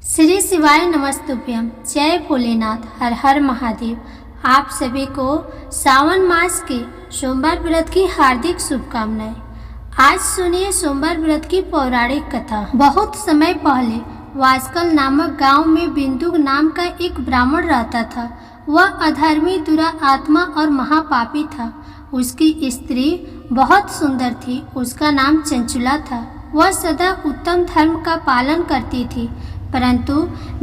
श्री शिवाय नमस्तुभ्यम। जय भोलेनाथ, हर हर महादेव। आप सभी को सावन मास के सोमवार व्रत की हार्दिक शुभकामनाएं। आज सुनिए सोमवार व्रत की पौराणिक कथा। बहुत समय पहले वास्कल नामक गांव में बिंदु नाम का एक ब्राह्मण रहता था। वह अधर्मी, दुरात्मा और महापापी था। उसकी स्त्री बहुत सुंदर थी। उसका नाम चंचुला था। वह सदा उत्तम धर्म का पालन करती थी, परंतु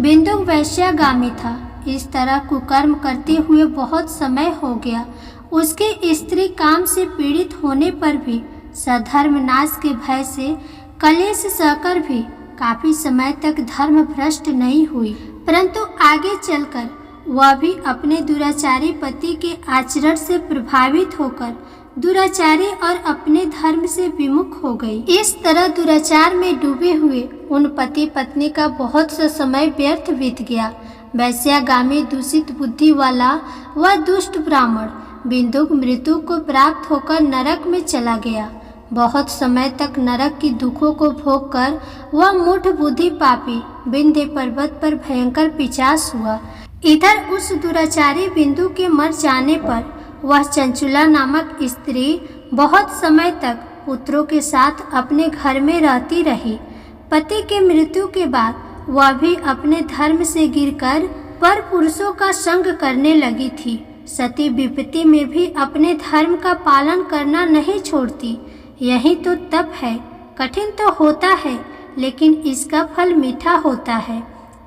बिंदु वैश्यागामी था। इस तरह कुकर्म करते हुए बहुत समय हो गया। उसकी स्त्री काम से पीड़ित होने पर भी सधर्म नाश के भय से कलेश सहकर भी काफी समय तक धर्म भ्रष्ट नहीं हुई, परंतु आगे चलकर वह भी अपने दुराचारी पति के आचरण से प्रभावित होकर दुराचारी और अपने धर्म से विमुख हो गई। इस तरह दुराचार में डूबे हुए उन पति पत्नी का बहुत सा समय व्यर्थ बीत गया। वैश्यागामी, दूषित बुद्धि वाला वह दुष्ट ब्राह्मण बिंदु मृत्यु को प्राप्त होकर नरक में चला गया। बहुत समय तक नरक की दुखों को भोग कर वह मूढ़ बुद्धि पापी विंध्य पर्वत पर भयंकर पिशाच हुआ। इधर उस दुराचारी बिंदु के मर जाने पर वह चंचुला नामक स्त्री बहुत समय तक पुत्रों के साथ अपने घर में रहती रही। पति के मृत्यु के बाद वह भी अपने धर्म से गिरकर पर पुरुषों का संग करने लगी थी। सती विपत्ति में भी अपने धर्म का पालन करना नहीं छोड़ती। यही तो तप है। कठिन तो होता है, लेकिन इसका फल मीठा होता है।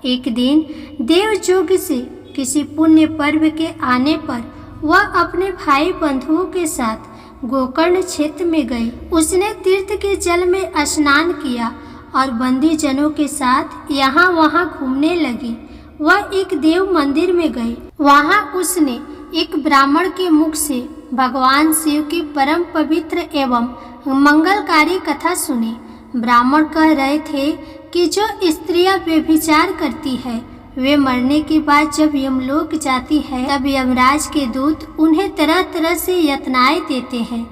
एक दिन देवयोग से किसी पुण्य पर्व के आने पर वह अपने भाई बंधुओं के साथ गोकर्ण क्षेत्र में गई। उसने तीर्थ के जल में स्नान किया और बंदी जनों के साथ यहाँ वहाँ घूमने लगी। वह एक देव मंदिर में गई। वहाँ उसने एक ब्राह्मण के मुख से भगवान शिव की परम पवित्र एवं मंगलकारी कथा सुनी। ब्राह्मण कह रहे थे कि जो स्त्रियां व्यभिचार करती है वे मरने के बाद जब यमलोक जाती है तब यमराज के दूत उन्हें तरह तरह से यातनाएं देते हैं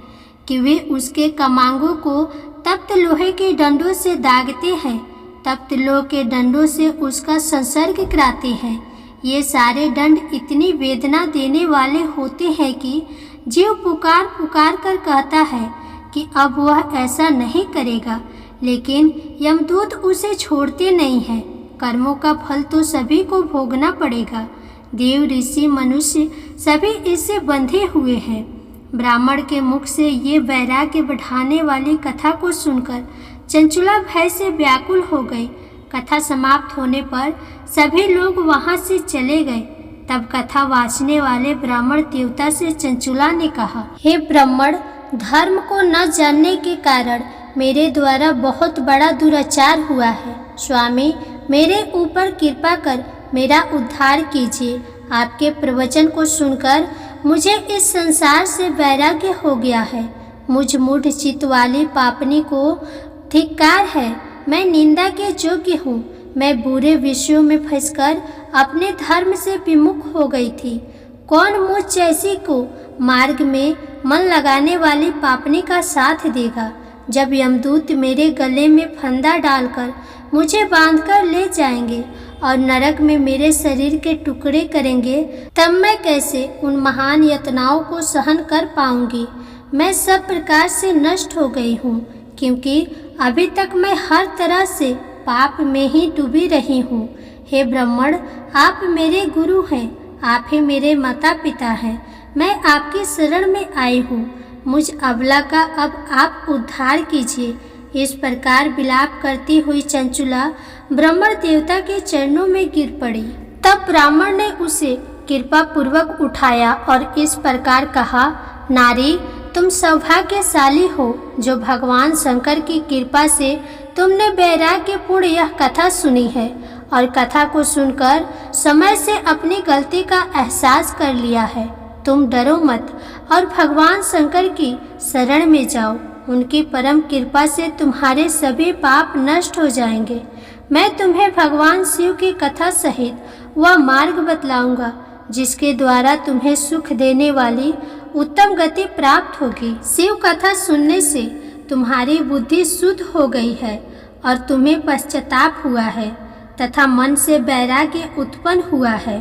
कि वे उसके कमांगों को तप्त लोहे के डंडों से दागते हैं, तप्त लोहे के डंडों से उसका संसर्ग कराते हैं। ये सारे दंड इतनी वेदना देने वाले होते हैं कि जीव पुकार पुकार कर कहता है कि अब वह ऐसा नहीं करेगा, लेकिन यमदूत उसे छोड़ते नहीं हैं। कर्मों का फल तो सभी को भोगना पड़ेगा। देव, ऋषि, मनुष्य सभी इससे बंधे हुए हैं। ब्राह्मण के मुख से ये वैराग्य बढ़ाने वाली कथा को सुनकर चंचुला भय से व्याकुल हो गई। कथा समाप्त होने पर सभी लोग वहां से चले गए। तब कथा वाचने वाले ब्राह्मण देवता से चंचुला ने कहा, हे ब्राह्मण, धर्म को न जानने के कारण मेरे द्वारा बहुत बड़ा दुराचार हुआ है। स्वामी, मेरे ऊपर कृपा कर मेरा उद्धार कीजिए। आपके प्रवचन को सुनकर मुझे इस संसार से वैराग्य हो गया है। मुझ मूढ़ चित्त वाली पापनी को धिक्कार है। मैं निंदा के योग्य हूँ। मैं बुरे विषयों में फंसकर अपने धर्म से विमुख हो गई थी। कौन मुझ जैसी को मार्ग में मन लगाने वाली पापनी का साथ देगा? जब यमदूत मेरे गले में फंदा डालकर मुझे बांधकर ले जाएंगे और नरक में मेरे शरीर के टुकड़े करेंगे, तब मैं कैसे उन महान यातनाओं को सहन कर पाऊंगी? मैं सब प्रकार से नष्ट हो गई हूँ, क्योंकि अभी तक मैं हर तरह से पाप में ही डूबी रही हूँ। हे ब्राह्मण, आप मेरे गुरु हैं। आप ही मेरे माता पिता हैं। मैं आपकी शरण में आई हूँ। मुझ अबला का अब आप उद्धार कीजिए। इस प्रकार विलाप करती हुई चंचुला ब्राह्मण देवता के चरणों में गिर पड़ी। तब ब्राह्मण ने उसे कृपा पूर्वक उठाया और इस प्रकार कहा, नारी, तुम सौभाग्यशाली हो जो भगवान शंकर की कृपा से तुमने वैराग्यपूर्ण यह कथा सुनी है और कथा को सुनकर समय से अपनी गलती का एहसास कर लिया है। तुम डरो मत और भगवान शंकर की शरण में जाओ। उनकी परम कृपा से तुम्हारे सभी पाप नष्ट हो जाएंगे। मैं तुम्हें भगवान शिव की कथा सहित वह मार्ग बतलाऊंगा जिसके द्वारा तुम्हें सुख देने वाली उत्तम गति प्राप्त होगी। शिव कथा सुनने से तुम्हारी बुद्धि शुद्ध हो गई है और तुम्हें पश्चाताप हुआ है। तथा मन से वैराग्य उत्पन्न हुआ है।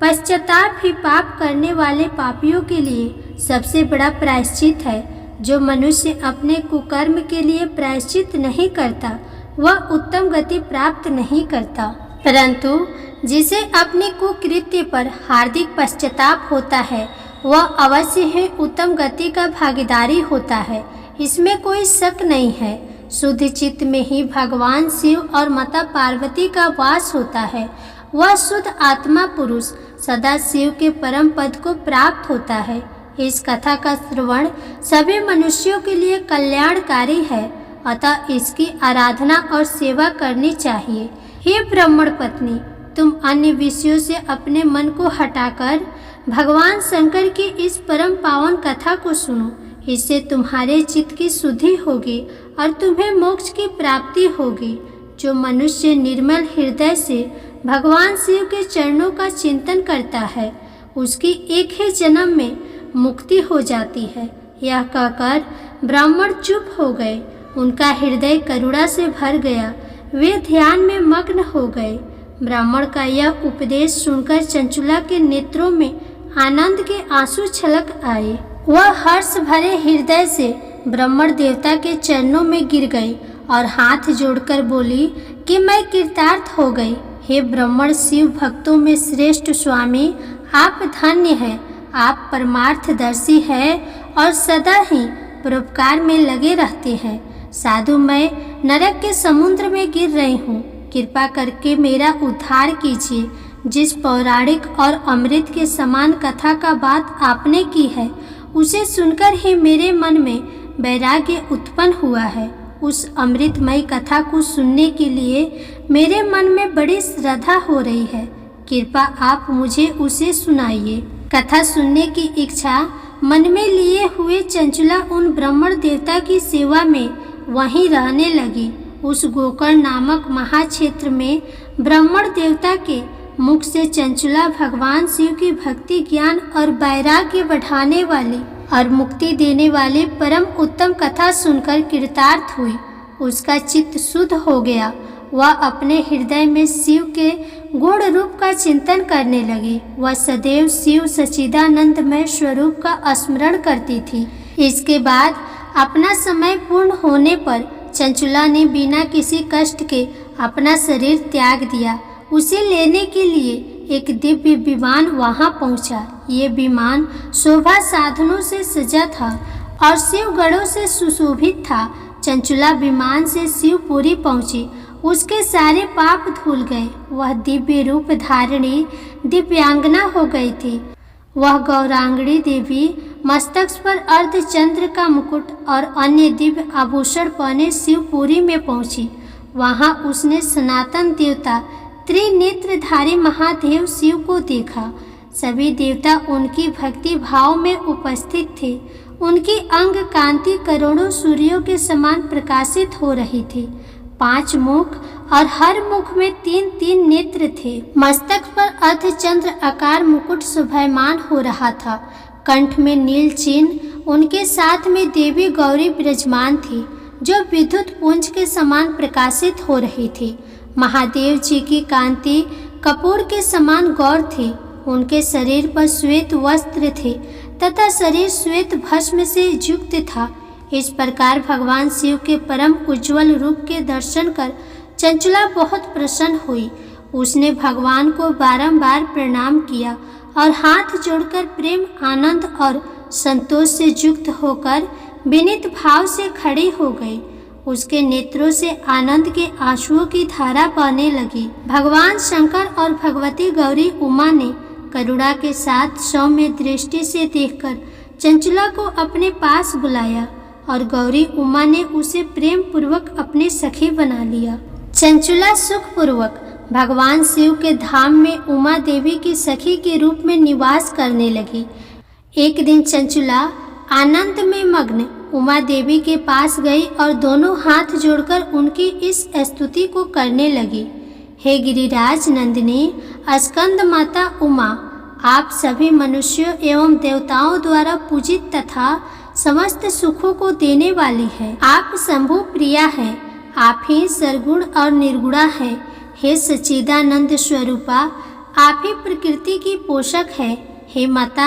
पश्चाताप ही पाप करने वाले पापियों के लिए सबसे बड़ा प्रायश्चित है। जो मनुष्य अपने कुकर्म के लिए प्रायश्चित नहीं करता वह उत्तम गति प्राप्त नहीं करता, परंतु जिसे अपने कुकृत्य पर हार्दिक पश्चाताप होता है वह अवश्य ही उत्तम गति का भागीदारी होता है। इसमें कोई शक नहीं है। शुद्ध चित्त में ही भगवान शिव और माता पार्वती का वास होता है। वह शुद्ध आत्मा पुरुष सदा शिव के परम पद को प्राप्त होता है। इस कथा का श्रवण सभी मनुष्यों के लिए कल्याणकारी है, अतः इसकी आराधना और सेवा करनी चाहिए। हे ब्राह्मण पत्नी, तुम अन्य विषयों से अपने मन को हटाकर भगवान शंकर की इस परम पावन कथा को सुनो। इससे तुम्हारे चित्त की शुद्धि होगी और तुम्हें मोक्ष की प्राप्ति होगी। जो मनुष्य निर्मल हृदय से भगवान शिव के चरणों का चिंतन करता है उसकी एक ही जन्म में मुक्ति हो जाती है। यह कहकर ब्राह्मण चुप हो गए। उनका हृदय करुणा से भर गया। वे ध्यान में मग्न हो गए। ब्राह्मण का यह उपदेश सुनकर चंचुला के नेत्रों में आनंद के आंसू छलक आए। वह हर्ष भरे हृदय से ब्राह्मण देवता के चरणों में गिर गई और हाथ जोड़कर बोली कि मैं कृतार्थ हो गई। हे ब्राह्मण शिव भक्तों में श्रेष्ठ स्वामी, आप धन्य हैं। आप परमार्थदर्शी हैं और सदा ही परोपकार में लगे रहते हैं। साधु, मैं नरक के समुद्र में गिर रही हूँ। कृपा करके मेरा उद्धार कीजिए। जिस पौराणिक और अमृत के समान कथा का बात आपने की है उसे सुनकर ही मेरे मन में वैराग्य उत्पन्न हुआ है। उस अमृतमयी कथा को सुनने के लिए मेरे मन में बड़ी श्रद्धा हो रही है। कृपा आप मुझे उसे सुनाइए। कथा सुनने की इच्छा मन में लिए हुए चंचुला उन ब्राह्मण देवता की सेवा में वहीं रहने लगी। उस गोकर्ण नामक महाक्षेत्र में ब्राह्मण देवता के मुख से चंचुला भगवान शिव की भक्ति, ज्ञान और वैराग्य बढ़ाने वाली और मुक्ति देने वाली परम उत्तम कथा सुनकर कृतार्थ हुई। उसका चित्त शुद्ध हो गया। वह अपने हृदय में शिव के गुण रूप का चिंतन करने लगी। वह सदैव शिव सच्चिदानंदमय स्वरूप का स्मरण करती थी। इसके बाद अपना समय पूर्ण होने पर चंचुला ने बिना किसी कष्ट के अपना शरीर त्याग दिया। उसे लेने के लिए एक दिव्य विमान वहां पहुंचा। ये विमान शोभा साधनों से सजा था और शिव गणों से सुशोभित था। चंचुला विमान से शिवपुरी पहुंची। उसके सारे पाप धुल गए। वह दिव्य रूप धारिणी दिव्यांगना हो गई थी। वह गौरांगणी देवी मस्तक पर अर्धचंद्र का मुकुट और अन्य दिव्य आभूषण पहने शिवपुरी में पहुंची। वहां उसने सनातन देवता त्रिनेत्रधारी महादेव शिव को देखा। सभी देवता उनकी भक्ति भाव में उपस्थित थे। उनकी अंग कांति करोड़ों सूर्यों के समान प्रकाशित हो रही थी। 5 मुख और हर मुख में 3-3 नेत्र थे। मस्तक पर अर्धचंद्र आकार मुकुट शोभायमान हो रहा था। कंठ में नील चिन्ह। उनके साथ में देवी गौरी विराजमान थी जो विद्युत पुंज के समान प्रकाशित हो रही थी। महादेव जी की कांति कपूर के समान गौर थी। उनके शरीर पर श्वेत वस्त्र थे तथा शरीर श्वेत भस्म से युक्त था। इस प्रकार भगवान शिव के परम उज्जवल रूप के दर्शन कर चंचुला बहुत प्रसन्न हुई। उसने भगवान को बारंबार प्रणाम किया और हाथ जोड़कर प्रेम, आनंद और संतोष से युक्त होकर विनीत भाव से खड़ी हो गई। उसके नेत्रों से आनंद के आंसुओं की धारा बहने लगी। भगवान शंकर और भगवती गौरी उमा ने करुणा के साथ सौम्य दृष्टि से देखकर चंचुला को अपने पास बुलाया और गौरी उमा ने उसे प्रेम पूर्वक अपने सखी बना लिया। चंचुला सुखपूर्वक भगवान शिव के धाम में उमा देवी की सखी के रूप में निवास करने लगी। एक दिन चंचुला आनंद में मग्न उमा देवी के पास गई और दोनों हाथ जोड़कर उनकी इस स्तुति को करने लगी। हे गिरिराज नंदिनी स्कंद माता उमा, आप सभी मनुष्यों एवं देवताओं द्वारा पूजित तथा समस्त सुखों को देने वाली है। आप शंभु प्रिया हैं। आप ही सरगुण और निर्गुणा हैं। हे सच्चिदानंद स्वरूपा, आप ही प्रकृति की पोषक है। हे माता,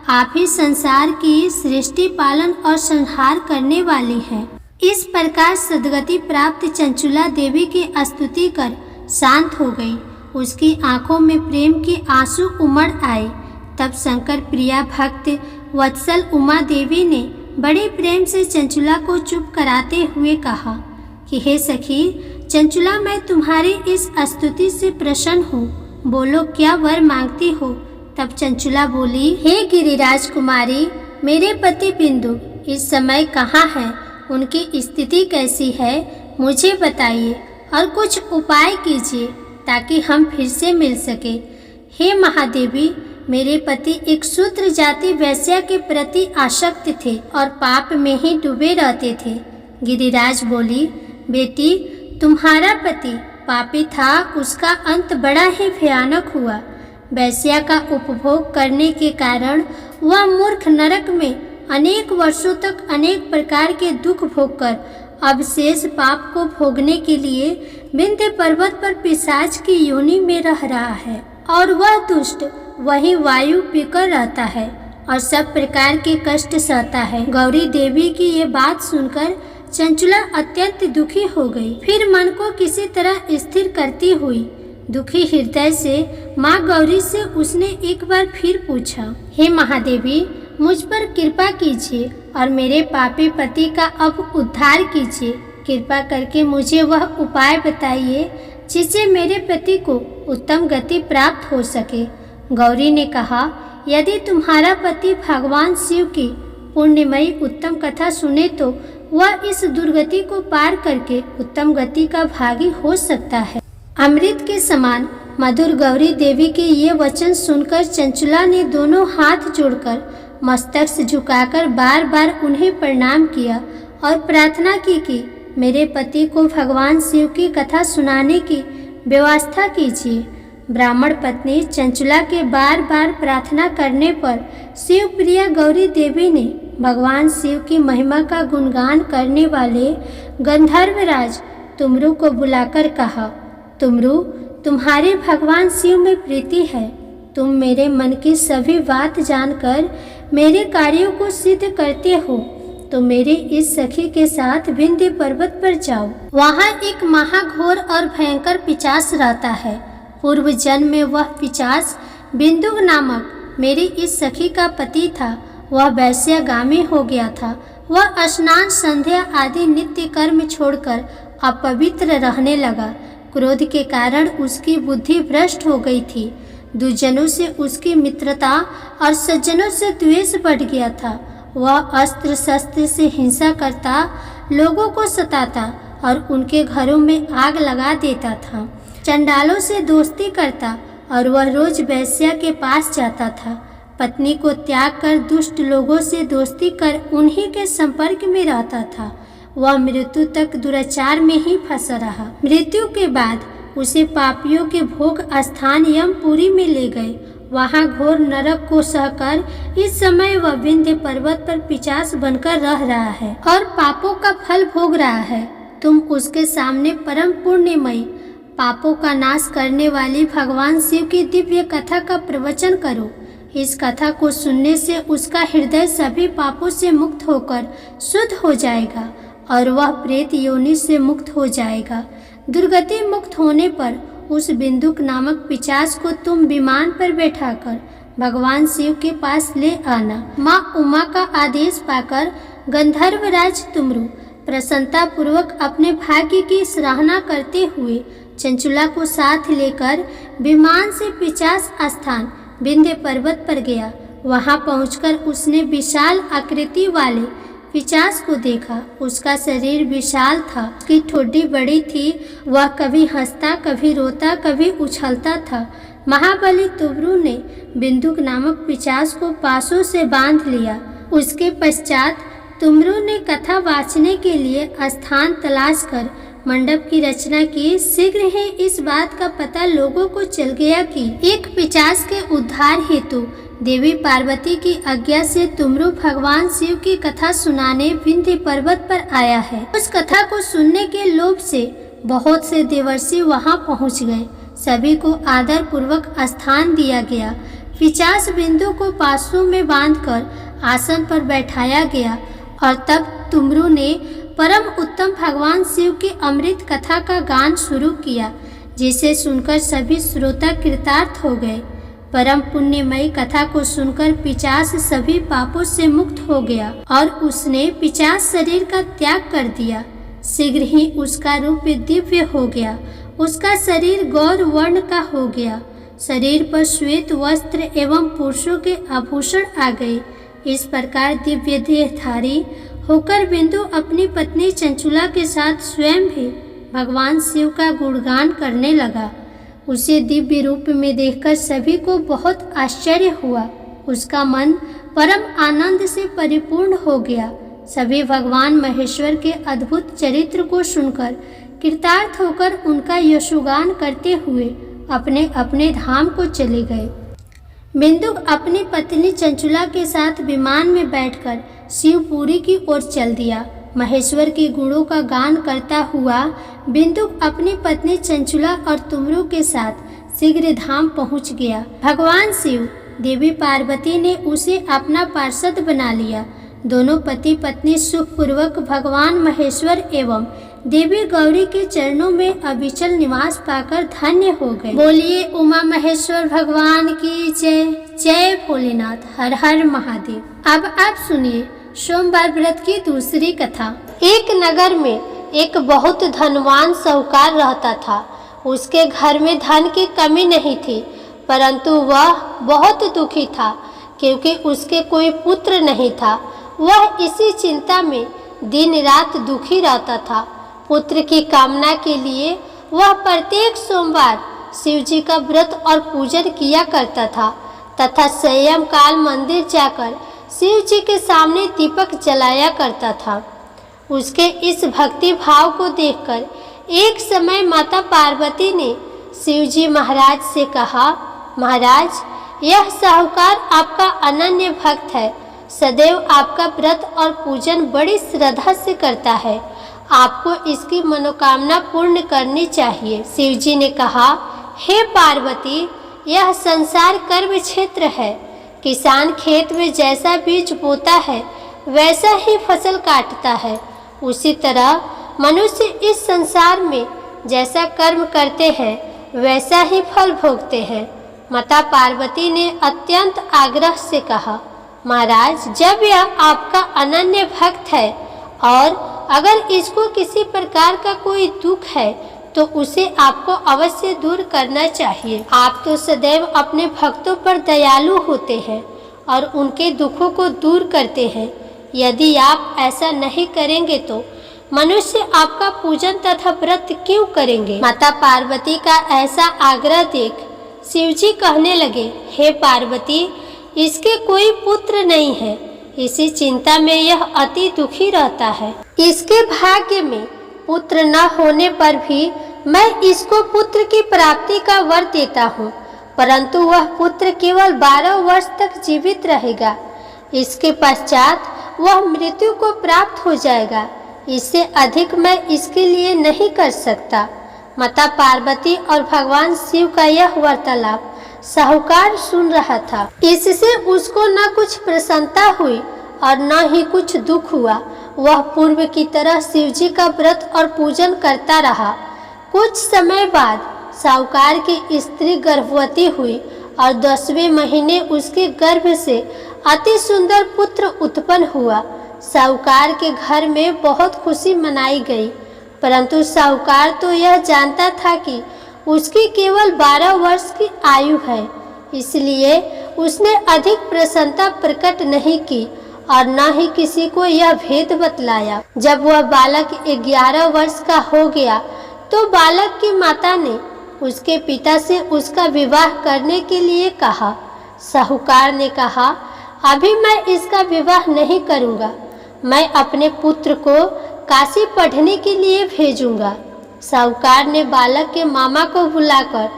आप ही संसार की सृष्टि, पालन और संहार करने वाली हैं। इस प्रकार सद्गति प्राप्त चंचुला देवी की स्तुति कर शांत हो गई। उसकी आंखों में प्रेम के आंसू उमड़ आए। तब शंकर प्रिया भक्त वत्सल उमा देवी ने बड़े प्रेम से चंचुला को चुप कराते हुए कहा कि हे सखी चंचुला, मैं तुम्हारी इस स्तुति से प्रसन्न हूँ। बोलो, क्या वर मांगती हो? तब चंचुला बोली, हे गिरिराज कुमारी, मेरे पति बिंदु इस समय कहाँ हैं? उनकी स्थिति कैसी है, मुझे बताइए और कुछ उपाय कीजिए ताकि हम फिर से मिल सके। हे महादेवी, मेरे पति एक शूद्र जाति वैश्या के प्रति आसक्त थे और पाप में ही डूबे रहते थे। गिरिराज बोली, बेटी, तुम्हारा पति पापी था, उसका अंत बड़ा ही भयानक हुआ। वैश्या का उपभोग करने के कारण वह मूर्ख नरक में अनेक वर्षों तक अनेक प्रकार के दुख भोगकर अब शेष पाप को भोगने के लिए विंध्य पर्वत पर पिशाच की योनि में रह रहा है और वह दुष्ट वही वायु पीकर रहता है और सब प्रकार के कष्ट सहता है। गौरी देवी की ये बात सुनकर चंचुला अत्यंत दुखी हो गई। फिर मन को किसी तरह स्थिर करती हुई दुखी हृदय से माँ गौरी से उसने एक बार फिर पूछा, हे महादेवी, मुझ पर कृपा कीजिए और मेरे पापी पति का अब उद्धार कीजिए। कृपा करके मुझे वह उपाय बताइए जिससे मेरे पति को उत्तम गति प्राप्त हो सके। गौरी ने कहा, यदि तुम्हारा पति भगवान शिव की पुण्यमयी उत्तम कथा सुने तो वह इस दुर्गति को पार करके उत्तम गति का भागी हो सकता है। अमृत के समान मधुर गौरी देवी के ये वचन सुनकर चंचुला ने दोनों हाथ जोड़कर मस्तक झुकाकर बार बार उन्हें प्रणाम किया और प्रार्थना की कि मेरे पति को भगवान शिव की कथा सुनाने की व्यवस्था कीजिए। ब्राह्मण पत्नी चंचुला के बार बार प्रार्थना करने पर शिव प्रिया गौरी देवी ने भगवान शिव की महिमा का गुणगान करने वाले गंधर्वराज तुमरु को बुलाकर कहा, तुमरु, तुम्हारे भगवान शिव में प्रीति है। तुम मेरे मन की सभी बात जानकर मेरे कार्यों को सिद्ध करते हो तो मेरी इस सखी के साथ विंध्य पर्वत पर जाओ। वहाँ एक महाघोर और भयंकर पिशाच रहता है। पूर्व जन्म में वह पिशाच बिंदु नामक मेरी इस सखी का पति था। वह वैश्यगामी हो गया था। वह स्नान, संध्या आदि नित्य कर्म छोड़कर अपवित्र रहने लगा। क्रोध के कारण उसकी बुद्धि भ्रष्ट हो गई थी। दुर्जनों से उसकी मित्रता और सज्जनों से द्वेष बढ़ गया था। वह अस्त्र शस्त्र से हिंसा करता, लोगों को सताता और उनके घरों में आग लगा देता था। चंडालों से दोस्ती करता और वह रोज वैश्या के पास जाता था। पत्नी को त्याग कर दुष्ट लोगों से दोस्ती कर उन्हीं के संपर्क में रहता था। वह मृत्यु तक दुराचार में ही फंसा रहा। मृत्यु के बाद उसे पापियों के भोग स्थान यमपुरी में ले गए। वहाँ घोर नरक को सहकर इस समय वह विंध्य पर्वत पर पिशाच बनकर रह रहा है और पापों का फल भोग रहा है। तुम उसके सामने परम पुण्यमयी, पापों का नाश करने वाली भगवान शिव की दिव्य कथा का प्रवचन करो। इस कथा को सुनने से उसका हृदय सभी पापों से मुक्त होकर शुद्ध हो जाएगा और वह प्रेत योनि से मुक्त हो जाएगा। दुर्गति मुक्त होने पर उस बिंदुक नामक पिशाच को तुम विमान पर बैठाकर भगवान शिव के पास ले आना। माँ उमा का आदेश पाकर गंधर्वराज तुमरु प्रसन्नता पूर्वक अपने भाग्य की सराहना करते हुए चंचुला को साथ लेकर विमान से पिशाच स्थान विंध्य पर्वत पर गया। वहां पहुंचकर उसने विशाल आकृति वाले पिशाच को देखा। उसका शरीर विशाल था, उसकी ठोड़ी बड़ी थी। वह कभी हंसता, कभी रोता, कभी उछलता था। महाबली तुमरु ने बिंदुक नामक पिशाच को पासों से बांध लिया। उसके पश्चात तुमरु ने कथा वाचने के लिए स्थान तलाश कर मंडप की रचना की। शीघ्र ही इस बात का पता लोगों को चल गया कि एक पिशाच के उद्धार हेतु देवी पार्वती की आज्ञा से तुमरु भगवान शिव की कथा सुनाने विंध्य पर्वत पर आया है। उस कथा को सुनने के लोभ से बहुत से देवर्षि वहां पहुंच गए। सभी को आदर पूर्वक स्थान दिया गया। पिशाच बिंदु को पासों में बांधकर आसन पर बैठाया गया और तब तुमरू ने परम उत्तम भगवान शिव की अमृत कथा का गान शुरू किया, जिसे सुनकर सभी श्रोता कृतार्थ हो गए। परम पुण्यमयी कथा को सुनकर पिशाच सभी पापों से मुक्त हो गया और उसने पिशाच शरीर का त्याग कर दिया। शीघ्र ही उसका रूप दिव्य हो गया। उसका शरीर गौर वर्ण का हो गया। शरीर पर श्वेत वस्त्र एवं पुरुषों के आभूषण आ गए। इस प्रकार दिव्य देहधारी होकर बिंदु अपनी पत्नी चंचुला के साथ स्वयं भी भगवान शिव का गुणगान करने लगा। उसे दिव्य रूप में देखकर सभी को बहुत आश्चर्य हुआ। उसका मन परम आनंद से परिपूर्ण हो गया। सभी भगवान महेश्वर के अद्भुत चरित्र को सुनकर कृतार्थ होकर उनका यशोगान करते हुए अपने अपने धाम को चले गए। बिंदु अपनी पत्नी चंचुला के साथ विमान में बैठकर शिवपुरी की ओर चल दिया। महेश्वर के गुणों का गान करता हुआ बिंदु अपनी पत्नी चंचुला और तुमरू के साथ शीघ्र धाम पहुंच गया। भगवान शिव देवी पार्वती ने उसे अपना पार्षद बना लिया। दोनों पति पत्नी सुखपूर्वक भगवान महेश्वर एवं देवी गौरी के चरणों में अविचल निवास पाकर धन्य हो गए। बोलिए उमा महेश्वर भगवान की जय। जय भोलेनाथ। हर हर महादेव। अब आप सुनिए सोमवार व्रत की दूसरी कथा। एक नगर में एक बहुत धनवान साहूकार रहता था। उसके घर में धन की कमी नहीं थी, परंतु वह बहुत दुखी था क्योंकि उसके कोई पुत्र नहीं था। वह इसी चिंता में दिन रात दुखी रहता था। पुत्र की कामना के लिए वह प्रत्येक सोमवार शिव जी का व्रत और पूजन किया करता था तथा संयम काल मंदिर जाकर शिव जी के सामने दीपक जलाया करता था। उसके इस भक्ति भाव को देखकर एक समय माता पार्वती ने शिव जी महाराज से कहा, महाराज, यह साहूकार आपका अनन्य भक्त है, सदैव आपका व्रत और पूजन बड़ी श्रद्धा से करता है। आपको इसकी मनोकामना पूर्ण करनी चाहिए। शिव जी ने कहा, हे पार्वती, यह संसार कर्म क्षेत्र है। किसान खेत में जैसा बीज बोता है वैसा ही फसल काटता है। उसी तरह मनुष्य इस संसार में जैसा कर्म करते हैं वैसा ही फल भोगते हैं। माता पार्वती ने अत्यंत आग्रह से कहा, महाराज, जब यह आपका अनन्य भक्त है और अगर इसको किसी प्रकार का कोई दुख है तो उसे आपको अवश्य दूर करना चाहिए। आप तो सदैव अपने भक्तों पर दयालु होते हैं और उनके दुखों को दूर करते हैं। यदि आप ऐसा नहीं करेंगे तो मनुष्य आपका पूजन तथा व्रत क्यों करेंगे। माता पार्वती का ऐसा आग्रह देख शिवजी कहने लगे, हे पार्वती, इसके कोई पुत्र नहीं है, इसी चिंता में यह अति दुखी रहता है। इसके भाग्य में पुत्र न होने पर भी मैं इसको पुत्र की प्राप्ति का वर देता हूँ, परंतु वह पुत्र केवल 12 वर्ष तक जीवित रहेगा। इसके पश्चात वह मृत्यु को प्राप्त हो जाएगा। इससे अधिक मैं इसके लिए नहीं कर सकता। माता पार्वती और भगवान शिव का यह वार्तालाप साहूकार सुन रहा था। इससे उसको न कुछ प्रसन्नता हुई और न ही कुछ दुख हुआ। वह पूर्व की तरह शिव जी का व्रत और पूजन करता रहा। कुछ समय बाद साहूकार की स्त्री गर्भवती हुई और 10वें महीने उसके गर्भ से अति सुंदर पुत्र उत्पन्न हुआ। साहूकार के घर में बहुत खुशी मनाई गई, परंतु साहूकार तो यह जानता था कि उसकी केवल 12 वर्ष की आयु है, इसलिए उसने अधिक प्रसन्नता प्रकट नहीं की और न ही किसी को यह भेद बतलाया। जब वह बालक 11 वर्ष का हो गया तो बालक की माता ने उसके पिता से उसका विवाह करने के लिए कहा। साहूकार ने कहा, अभी मैं इसका विवाह नहीं करूँगा, मैं अपने पुत्र को काशी पढ़ने के लिए भेजूंगा। साहूकार ने बालक के मामा को बुलाकर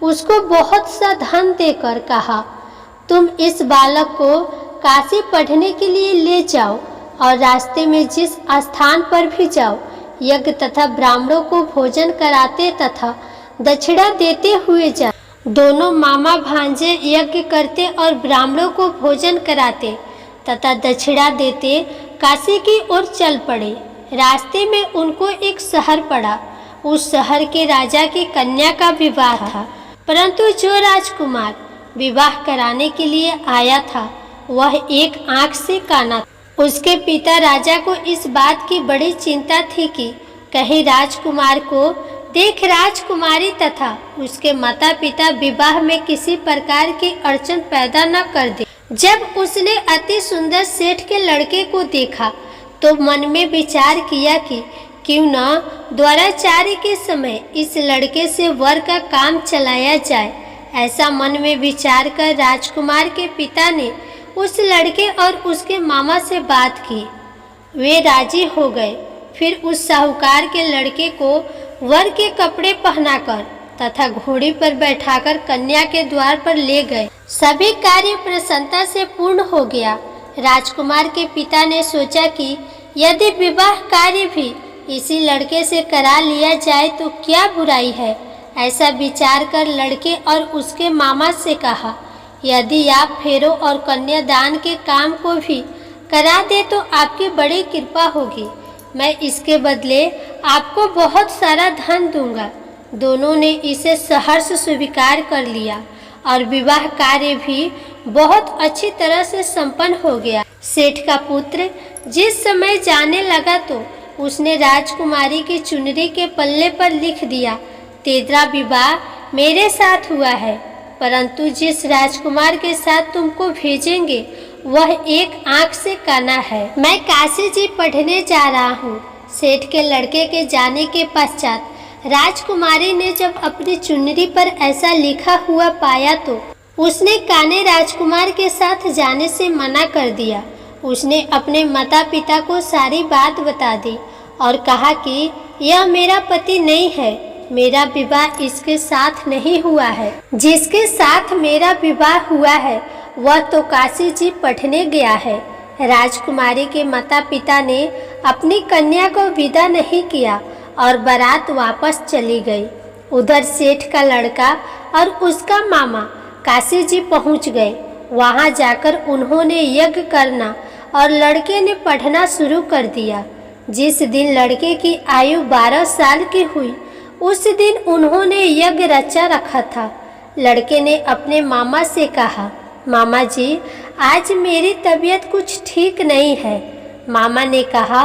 उसको बहुत सा धन देकर कहा, तुम इस बालक को काशी पढ़ने के लिए ले जाओ और रास्ते में जिस स्थान पर भी जाओ यज्ञ तथा ब्राह्मणों को भोजन कराते तथा दक्षिणा देते हुए जा। दोनों मामा भांजे यज्ञ करते और ब्राह्मणों को भोजन कराते तथा दक्षिणा देते काशी की ओर चल पड़े। रास्ते में उनको एक शहर पड़ा। उस शहर के राजा की कन्या का विवाह था, परंतु जो राजकुमार विवाह कराने के लिए आया था वह एक आंख से काना था। उसके पिता राजा को इस बात की बड़ी चिंता थी कि कहीं राजकुमार को देख राजकुमारी तथा उसके माता पिता विवाह में किसी प्रकार की अड़चन पैदा न कर दे। जब उसने अति सुंदर सेठ के लड़के को देखा तो मन में विचार किया कि क्यों न द्वाराचार्य के समय इस लड़के से वर का काम चलाया जाए। ऐसा मन में विचार कर राजकुमार के पिता ने उस लड़के और उसके मामा से बात की। वे राजी हो गए। फिर उस साहूकार के लड़के को वर के कपड़े पहनाकर तथा घोड़ी पर बैठाकर कन्या के द्वार पर ले गए। सभी कार्य प्रसन्नता से पूर्ण हो गया। राजकुमार के पिता ने सोचा कि यदि विवाह कार्य भी इसी लड़के से करा लिया जाए तो क्या बुराई है। ऐसा विचार कर लड़के और उसके मामा से कहा, यदि आप फेरों और कन्यादान के काम को भी करा दे तो आपकी बड़ी कृपा होगी। मैं इसके बदले आपको बहुत सारा धन दूंगा। दोनों ने इसे सहर्ष स्वीकार कर लिया और विवाह कार्य भी बहुत अच्छी तरह से संपन्न हो गया। सेठ का पुत्र जिस समय जाने लगा तो उसने राजकुमारी की चुनरी के पल्ले पर लिख दिया, तेरा विवाह मेरे साथ हुआ है, परंतु जिस राजकुमार के साथ तुमको भेजेंगे वह एक आंख से काना है। मैं काशी जी पढ़ने जा रहा हूँ। सेठ के लड़के के जाने के पश्चात राजकुमारी ने जब अपनी चुनरी पर ऐसा लिखा हुआ पाया तो उसने काने राजकुमार के साथ जाने से मना कर दिया। उसने अपने माता पिता को सारी बात बता दी और कहा कि यह मेरा पति नहीं है, मेरा विवाह इसके साथ नहीं हुआ है। जिसके साथ मेरा विवाह हुआ है वह तो काशी जी पढ़ने गया है। राजकुमारी के माता पिता ने अपनी कन्या को विदा नहीं किया और बारात वापस चली गई। उधर सेठ का लड़का और उसका मामा काशी जी पहुंच गए। वहां जाकर उन्होंने यज्ञ करना और लड़के ने पढ़ना शुरू कर दिया। जिस दिन लड़के की आयु 12 साल की हुई उस दिन उन्होंने यज्ञ रचा रखा था। लड़के ने अपने मामा से कहा, मामा जी आज मेरी तबीयत कुछ ठीक नहीं है। मामा ने कहा,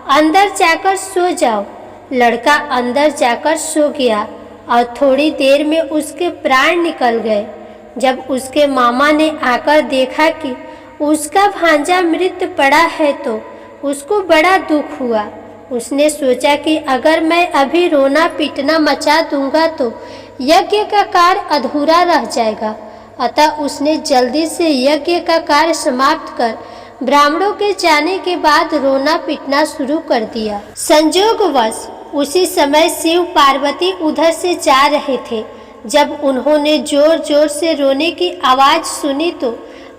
अंदर जाकर सो जाओ। लड़का अंदर जाकर सो गया और थोड़ी देर में उसके प्राण निकल गए। जब उसके मामा ने आकर देखा कि उसका भांजा मृत पड़ा है तो उसको बड़ा दुख हुआ। उसने सोचा कि अगर मैं अभी रोना पीटना मचा दूंगा तो यज्ञ का कार्य अधूरा रह जाएगा। अतः उसने जल्दी से यज्ञ का कार्य समाप्त कर ब्राह्मणों के जाने के बाद रोना पीटना शुरू कर दिया। संयोगवश उसी समय शिव पार्वती उधर से जा रहे थे। जब उन्होंने जोर जोर से रोने की आवाज सुनी तो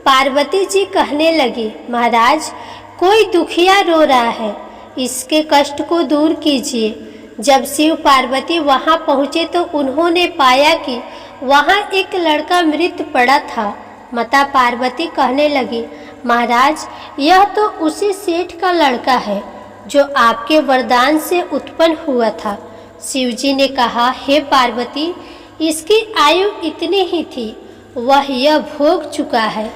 पार्वती जी कहने लगी, महाराज कोई दुखिया रो रहा है, इसके कष्ट को दूर कीजिए। जब शिव पार्वती वहां पहुंचे तो उन्होंने पाया कि वहां एक लड़का मृत पड़ा था। माता पार्वती कहने लगी, महाराज यह तो उसी सेठ का लड़का है जो आपके वरदान से उत्पन्न हुआ था। शिवजी ने कहा, हे पार्वती इसकी आयु इतनी ही थी, वह यह भोग चुका है।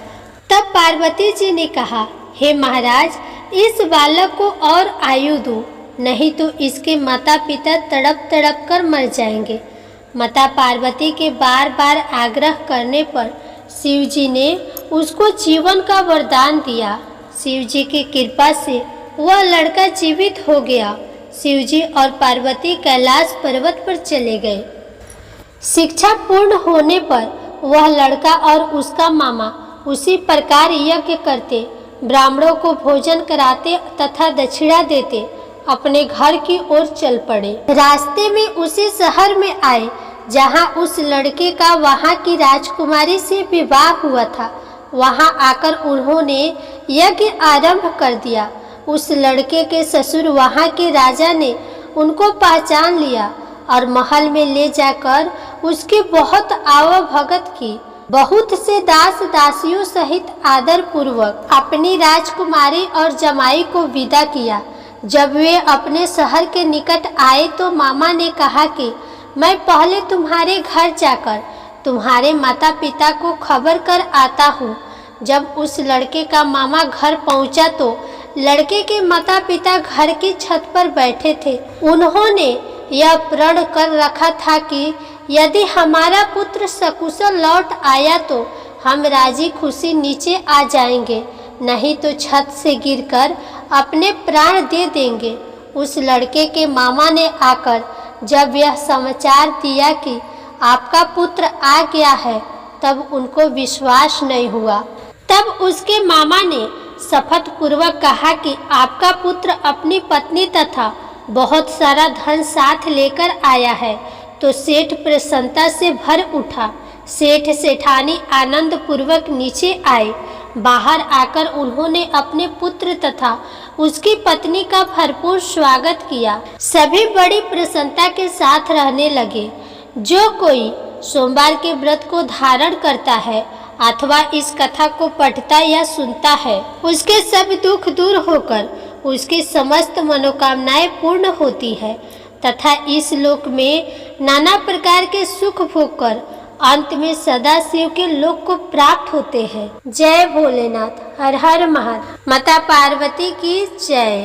तब पार्वती जी ने कहा, हे महाराज इस बालक को और आयु दो, नहीं तो इसके माता पिता तड़प तड़प कर मर जाएंगे। माता पार्वती के बार बार आग्रह करने पर शिवजी ने उसको जीवन का वरदान दिया। शिवजी की कृपा से वह लड़का जीवित हो गया। शिवजी और पार्वती कैलाश पर्वत पर चले गए। शिक्षा पूर्ण होने पर वह लड़का और उसका मामा उसी प्रकार यज्ञ करते, ब्राह्मणों को भोजन कराते तथा दक्षिणा देते अपने घर की ओर चल पड़े। रास्ते में उसी शहर में आए जहां उस लड़के का वहां की राजकुमारी से विवाह हुआ था। वहां आकर उन्होंने यज्ञ आरंभ कर दिया। उस लड़के के ससुर वहां के राजा ने उनको पहचान लिया और महल में ले जाकर उसकी बहुत आवभगत की। बहुत से दास दासियों सहित आदर पूर्वक अपनी राजकुमारी और जमाई को विदा किया। जब वे अपने शहर के निकट आए तो मामा ने कहा कि मैं पहले तुम्हारे घर जाकर तुम्हारे माता पिता को खबर कर आता हूँ। जब उस लड़के का मामा घर पहुँचा तो लड़के के माता पिता घर की छत पर बैठे थे। उन्होंने यह प्रण कर रखा था कि यदि हमारा पुत्र सकुशल लौट आया तो हम राजी खुशी नीचे आ जाएंगे, नहीं तो छत से गिरकर अपने प्राण दे देंगे। उस लड़के के मामा ने आकर जब यह समाचार दिया कि आपका पुत्र आ गया है, तब उनको विश्वास नहीं हुआ। तब उसके मामा ने शपथ पूर्वक कहा कि आपका पुत्र अपनी पत्नी तथा बहुत सारा धन साथ लेकर आया है। तो सेठ प्रसन्नता से भर उठा। सेठ सेठानी आनंद पूर्वक नीचे आए। बाहर आकर उन्होंने अपने पुत्र तथा उसकी पत्नी का भरपूर स्वागत किया। सभी बड़ी प्रसन्नता के साथ रहने लगे। जो कोई सोमवार के व्रत को धारण करता है अथवा इस कथा को पढ़ता या सुनता है, उसके सब दुख दूर होकर उसकी समस्त मनोकामनाएं पूर्ण होती है तथा इस लोक में नाना प्रकार के सुख भोग कर अंत में सदा शिव के लोक को प्राप्त होते हैं। जय भोलेनाथ। हर हर महादेव। माता पार्वती की जय।